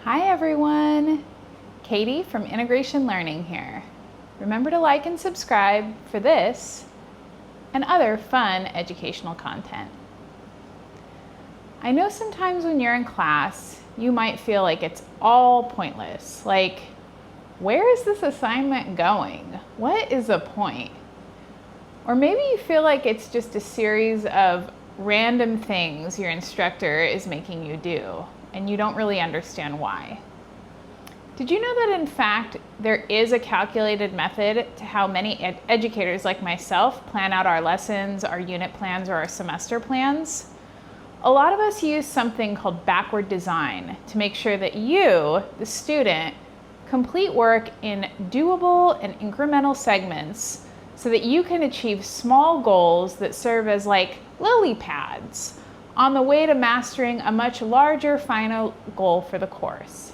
Hi everyone! Katie from Integration Learning here. Remember to like and subscribe for this and other fun educational content. I know sometimes when you're in class, you might feel like it's all pointless. Like, where is this assignment going? What is the point? Or maybe you feel like it's just a series of random things your instructor is making you do, and you don't really understand why. Did you know that in fact there is a calculated method to how many educators like myself plan out our lessons, our unit plans, or our semester plans? A lot of us use something called backward design to make sure that you, the student, complete work in doable and incremental segments so that you can achieve small goals that serve as like lily pads on the way to mastering a much larger final goal for the course.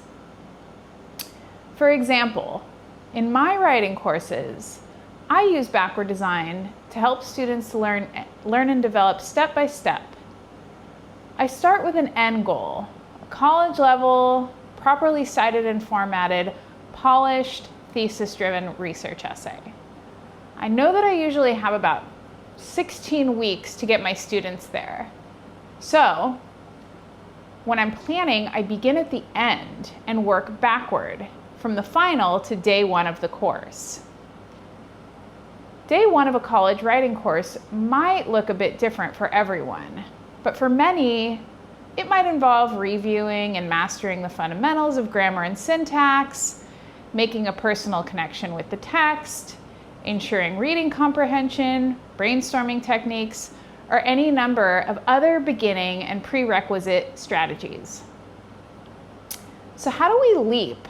For example, in my writing courses, I use backward design to help students learn and develop step by step. I start with an end goal, a college level, properly cited and formatted, polished, thesis-driven research essay. I know that I usually have about 16 weeks to get my students there. So, when I'm planning, I begin at the end and work backward from the final to day one of the course. Day one of a college writing course might look a bit different for everyone, but for many, it might involve reviewing and mastering the fundamentals of grammar and syntax, making a personal connection with the text, ensuring reading comprehension, brainstorming techniques, or any number of other beginning and prerequisite strategies. So how do we leap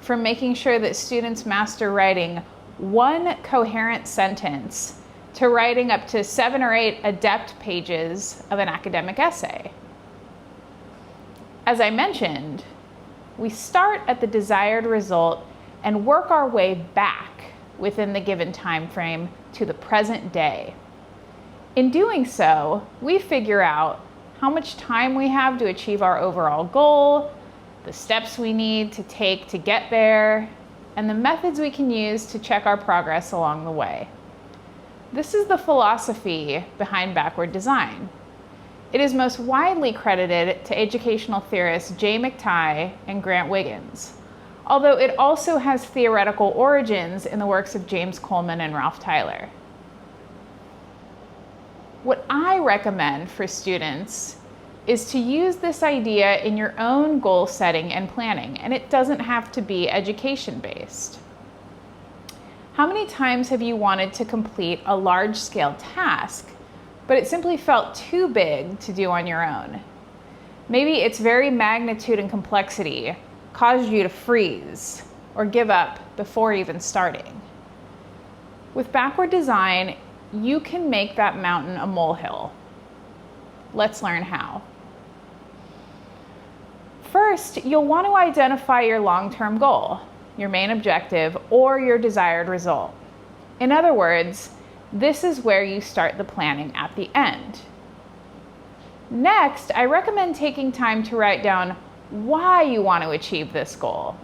from making sure that students master writing one coherent sentence to writing up to 7 or 8 adept pages of an academic essay? As I mentioned, we start at the desired result and work our way back within the given time frame to the present day. In doing so, we figure out how much time we have to achieve our overall goal, the steps we need to take to get there, and the methods we can use to check our progress along the way. This is the philosophy behind backward design. It is most widely credited to educational theorists Jay McTighe and Grant Wiggins, although it also has theoretical origins in the works of James Coleman and Ralph Tyler. What I recommend for students is to use this idea in your own goal setting and planning, and it doesn't have to be education-based. How many times have you wanted to complete a large-scale task, but it simply felt too big to do on your own? Maybe its very magnitude and complexity caused you to freeze or give up before even starting. With backward design, you can make that mountain a molehill. Let's learn how. First, you'll want to identify your long-term goal, your main objective, or your desired result. In other words, this is where you start the planning at the end. Next, I recommend taking time to write down why you want to achieve this goal.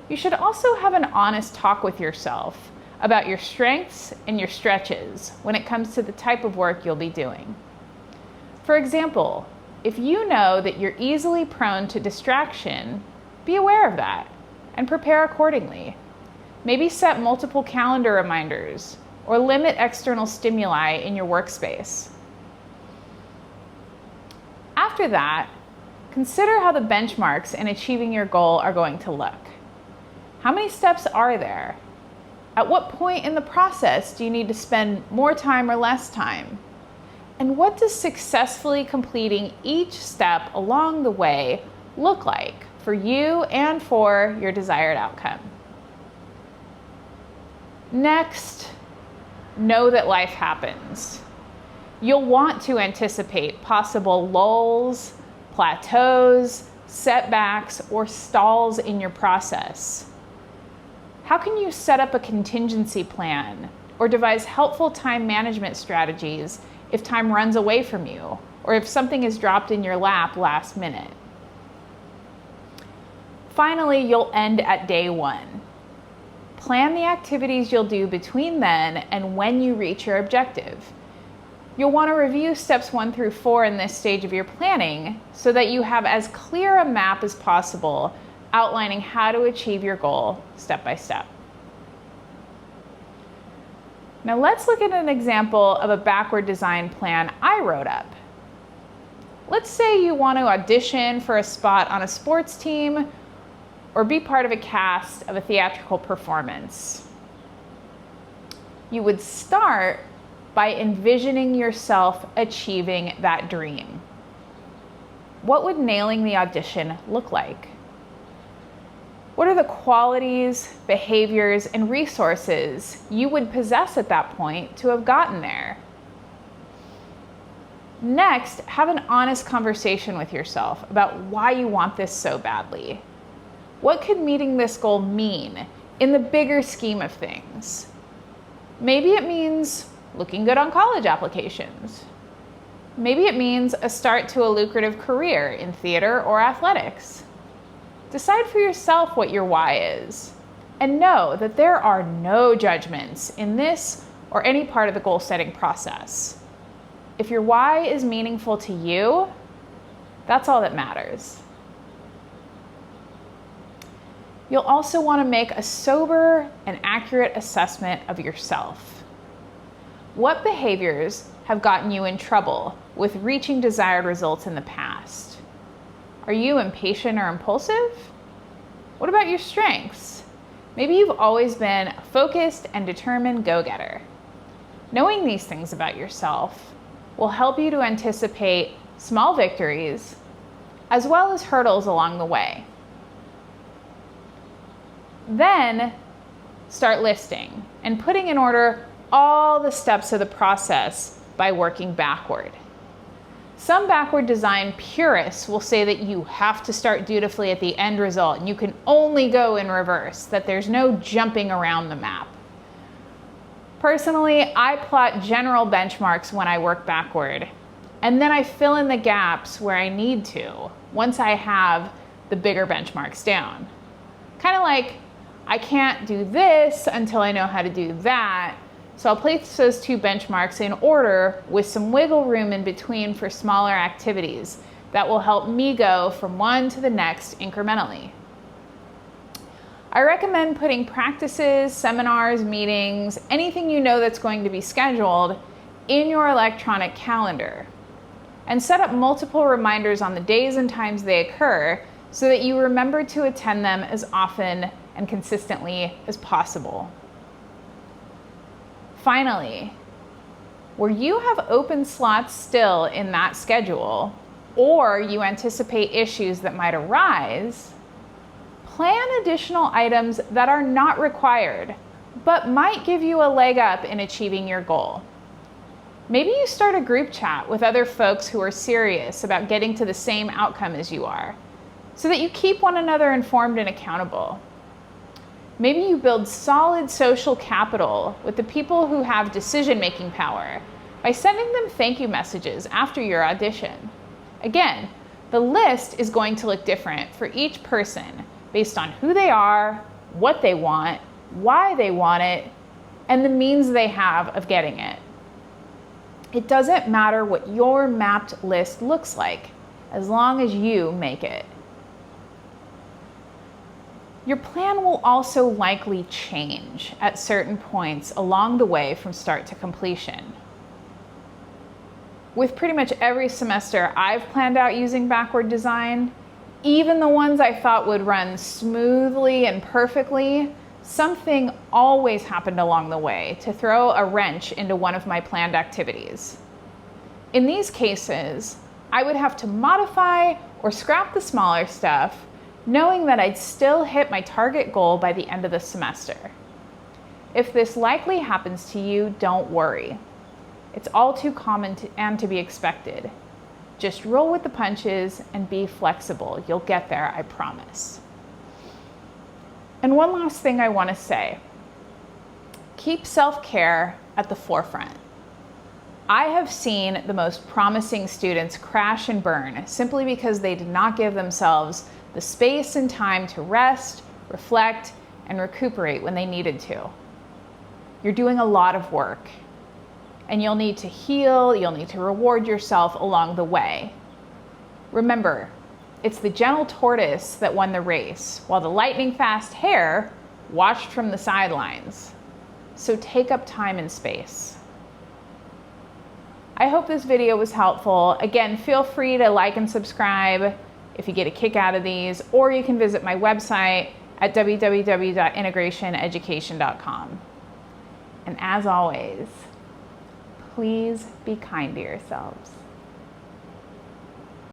You should also have an honest talk with yourself about your strengths and your stretches when it comes to the type of work you'll be doing. For example, if you know that you're easily prone to distraction, be aware of that and prepare accordingly. Maybe set multiple calendar reminders or limit external stimuli in your workspace. After that, consider how the benchmarks in achieving your goal are going to look. How many steps are there? At what point in the process do you need to spend more time or less time? And what does successfully completing each step along the way look like for you and for your desired outcome? Next, know that life happens. You'll want to anticipate possible lulls, plateaus, setbacks, or stalls in your process. How can you set up a contingency plan or devise helpful time management strategies if time runs away from you or if something is dropped in your lap last minute? Finally, you'll end at day 1. Plan the activities you'll do between then and when you reach your objective. You'll want to review steps 1 through 4 in this stage of your planning so that you have as clear a map as possible outlining how to achieve your goal step by step. Now let's look at an example of a backward design plan I wrote up. Let's say you want to audition for a spot on a sports team or be part of a cast of a theatrical performance. You would start by envisioning yourself achieving that dream. What would nailing the audition look like? What are the qualities, behaviors, and resources you would possess at that point to have gotten there? Next, have an honest conversation with yourself about why you want this so badly. What could meeting this goal mean in the bigger scheme of things? Maybe it means looking good on college applications. Maybe it means a start to a lucrative career in theater or athletics. Decide for yourself what your why is, and know that there are no judgments in this or any part of the goal setting process. If your why is meaningful to you, that's all that matters. You'll also want to make a sober and accurate assessment of yourself. What behaviors have gotten you in trouble with reaching desired results in the past? Are you impatient or impulsive? What about your strengths? Maybe you've always been a focused and determined go-getter. Knowing these things about yourself will help you to anticipate small victories as well as hurdles along the way. Then start listing and putting in order all the steps of the process by working backward. Some backward design purists will say that you have to start dutifully at the end result and you can only go in reverse, that there's no jumping around the map. Personally, I plot general benchmarks when I work backward, and then I fill in the gaps where I need to once I have the bigger benchmarks down. Kind of like, I can't do this until I know how to do that. So I'll place those 2 benchmarks in order with some wiggle room in between for smaller activities that will help me go from one to the next incrementally. I recommend putting practices, seminars, meetings, anything you know that's going to be scheduled in your electronic calendar. And set up multiple reminders on the days and times they occur so that you remember to attend them as often and consistently as possible. Finally, where you have open slots still in that schedule, or you anticipate issues that might arise, plan additional items that are not required, but might give you a leg up in achieving your goal. Maybe you start a group chat with other folks who are serious about getting to the same outcome as you are, so that you keep one another informed and accountable. Maybe you build solid social capital with the people who have decision-making power by sending them thank you messages after your audition. Again, the list is going to look different for each person based on who they are, what they want, why they want it, and the means they have of getting it. It doesn't matter what your mapped list looks like, as long as you make it. Your plan will also likely change at certain points along the way from start to completion. With pretty much every semester I've planned out using backward design, even the ones I thought would run smoothly and perfectly, something always happened along the way to throw a wrench into one of my planned activities. In these cases, I would have to modify or scrap the smaller stuff, knowing that I'd still hit my target goal by the end of the semester. If this likely happens to you, don't worry. It's all too common and to be expected. Just roll with the punches and be flexible. You'll get there, I promise. And one last thing I want to say. Keep self-care at the forefront. I have seen the most promising students crash and burn simply because they did not give themselves the space and time to rest, reflect, and recuperate when they needed to. You're doing a lot of work, and you'll need to heal, you'll need to reward yourself along the way. Remember, it's the gentle tortoise that won the race, while the lightning fast hare watched from the sidelines. So take up time and space. I hope this video was helpful. Again, feel free to like and subscribe if you get a kick out of these, or you can visit my website at www.integrationeducation.com. And as always, please be kind to yourselves.